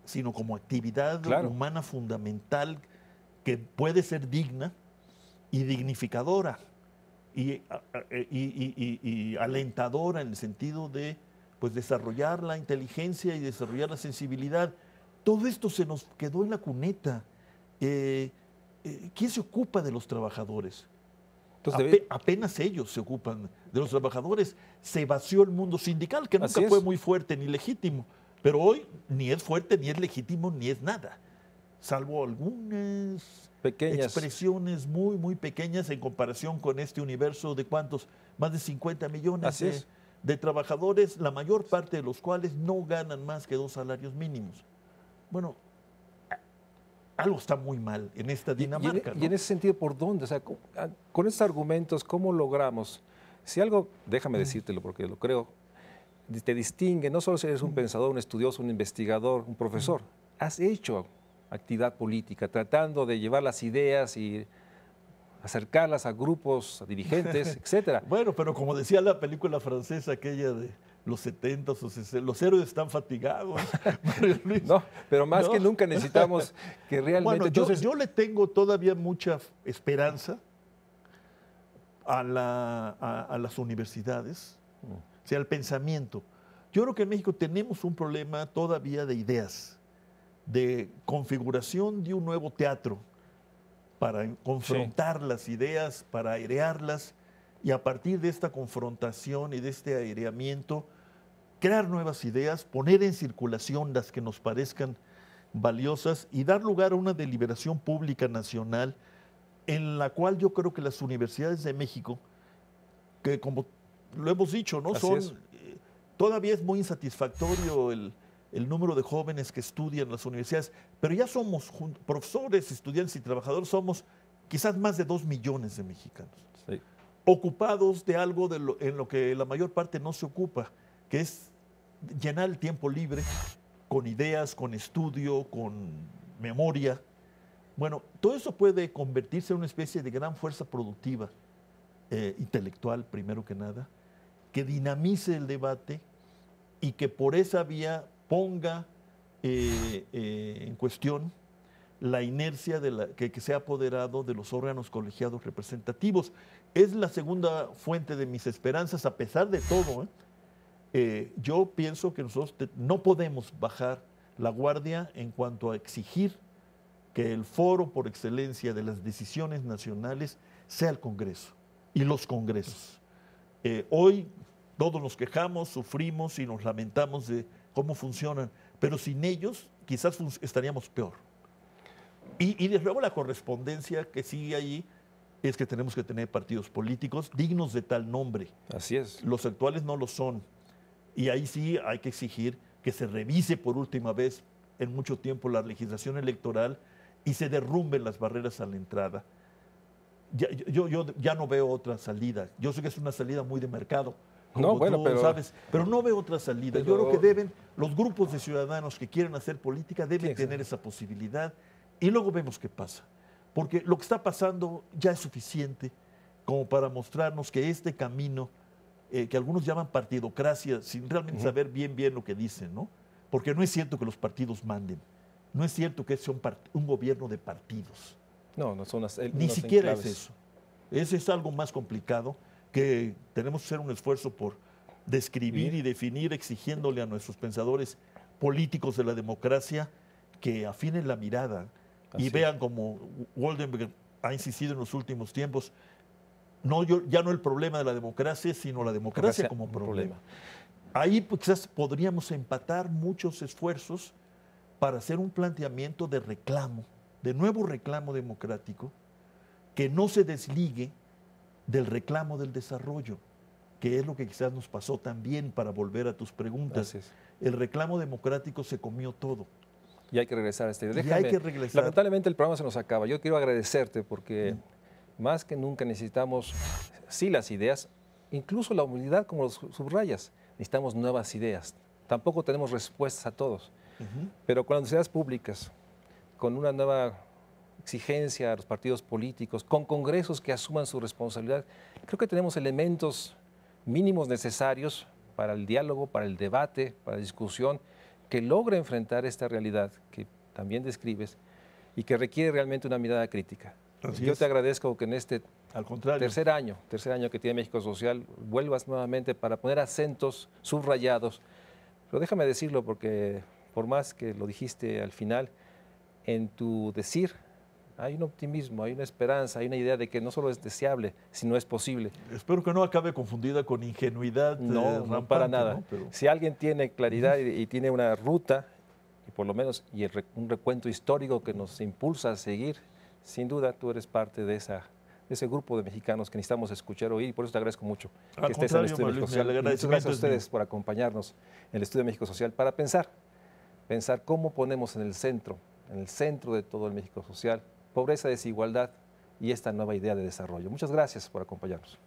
sino como actividad humana fundamental que puede ser digna y dignificadora y alentadora en el sentido de pues, desarrollar la inteligencia y desarrollar la sensibilidad. Todo esto se nos quedó en la cuneta. ¿Quién se ocupa de los trabajadores? Entonces, apenas ellos se ocupan de los trabajadores. Se vació el mundo sindical, que nunca fue muy fuerte ni legítimo, pero hoy ni es fuerte, ni es legítimo, ni es nada, salvo algunas expresiones muy, muy pequeñas en comparación con este universo de ¿cuántos? Más de 50 millones de trabajadores, la mayor parte de los cuales no ganan más que 2 salarios mínimos. Bueno, algo está muy mal en esta Dinamarca. Y en ese sentido, ¿por dónde? O sea, con estos argumentos, ¿cómo logramos? Si algo, déjame decírtelo porque lo creo, te distingue, no solo si eres un pensador, un estudioso, un investigador, un profesor, has hecho actividad política, tratando de llevar las ideas y acercarlas a grupos, a dirigentes, etcétera. Bueno, pero como decía la película francesa aquella de los 70 o 60, los héroes están fatigados. No, pero más que nunca necesitamos que realmente... Bueno, entonces, yo le tengo todavía mucha esperanza a las universidades, o sea, al pensamiento. Yo creo que en México tenemos un problema todavía de ideas, de configuración de un nuevo teatro para confrontar las ideas, para airearlas, y a partir de esta confrontación y de este aireamiento, crear nuevas ideas, poner en circulación las que nos parezcan valiosas y dar lugar a una deliberación pública nacional en la cual yo creo que las universidades de México, que como lo hemos dicho, ¿no? Todavía es muy insatisfactorio el número de jóvenes que estudian en las universidades, pero ya somos, profesores, estudiantes y trabajadores, somos quizás más de 2 millones de mexicanos, Sí. ocupados de algo en lo que la mayor parte no se ocupa, que es llenar el tiempo libre con ideas, con estudio, con memoria. Bueno, todo eso puede convertirse en una especie de gran fuerza productiva, intelectual, primero que nada, que dinamice el debate y que por esa vía ponga en cuestión la inercia que se ha apoderado de los órganos colegiados representativos. Es la segunda fuente de mis esperanzas, a pesar de todo. Yo pienso que nosotros no podemos bajar la guardia en cuanto a exigir que el foro por excelencia de las decisiones nacionales sea el Congreso y los congresos. Hoy todos nos quejamos, sufrimos y nos lamentamos de cómo funcionan, pero sin ellos quizás estaríamos peor. Y desde luego la correspondencia que sigue allí es que tenemos que tener partidos políticos dignos de tal nombre. Así es. Los actuales no lo son. Y ahí sí hay que exigir que se revise por última vez en mucho tiempo la legislación electoral y se derrumben las barreras a la entrada. Yo ya no veo otra salida. Yo sé que es una salida muy de mercado, como No, bueno, tú sabes, pero no veo otra salida. Yo creo que deben, los grupos de ciudadanos que quieren hacer política deben tener esa posibilidad y luego vemos qué pasa. Porque lo que está pasando ya es suficiente como para mostrarnos que este camino, que algunos llaman partidocracia, sin realmente saber bien lo que dicen, ¿no? Porque no es cierto que los partidos manden. No es cierto que sea un gobierno de partidos. No, no son Ni siquiera es eso. Eso es algo más complicado que tenemos que hacer un esfuerzo por describir y definir, exigiéndole a nuestros pensadores políticos de la democracia que afinen la mirada y vean, como Waldenberg ha insistido en los últimos tiempos, ya no el problema de la democracia, sino la democracia como problema. Ahí pues, quizás podríamos empatar muchos esfuerzos para hacer un planteamiento de reclamo, de nuevo reclamo democrático, que no se desligue del reclamo del desarrollo, que es lo que quizás nos pasó también, para volver a tus preguntas. El reclamo democrático se comió todo. Y hay que regresar a este. Lamentablemente el programa se nos acaba. Yo quiero agradecerte porque más que nunca necesitamos, sí, las ideas, incluso la humildad, como los subrayas. Necesitamos nuevas ideas. Tampoco tenemos respuestas a todos. Pero con las universidades públicas, con una nueva exigencia a los partidos políticos, con congresos que asuman su responsabilidad, creo que tenemos elementos mínimos necesarios para el diálogo, para el debate, para la discusión, que logre enfrentar esta realidad que también describes y que requiere realmente una mirada crítica. Yo te agradezco que en este tercer año que tiene México Social, vuelvas nuevamente para poner acentos subrayados. Pero déjame decirlo porque, por más que lo dijiste al final, en tu decir hay un optimismo, hay una esperanza, hay una idea de que no solo es deseable, sino es posible. Espero que no acabe confundida con ingenuidad. No, no para nada. ¿No? Pero... Si alguien tiene claridad y tiene una ruta, y por lo menos un recuento histórico que nos impulsa a seguir, sin duda tú eres parte de ese grupo de mexicanos que necesitamos escuchar, oír, y por eso te agradezco mucho que estés en el Estudio México Social. Y muchas gracias a ustedes por acompañarnos en el Estudio México Social para pensar cómo ponemos en el centro de todo el México Social, pobreza, desigualdad y esta nueva idea de desarrollo. Muchas gracias por acompañarnos.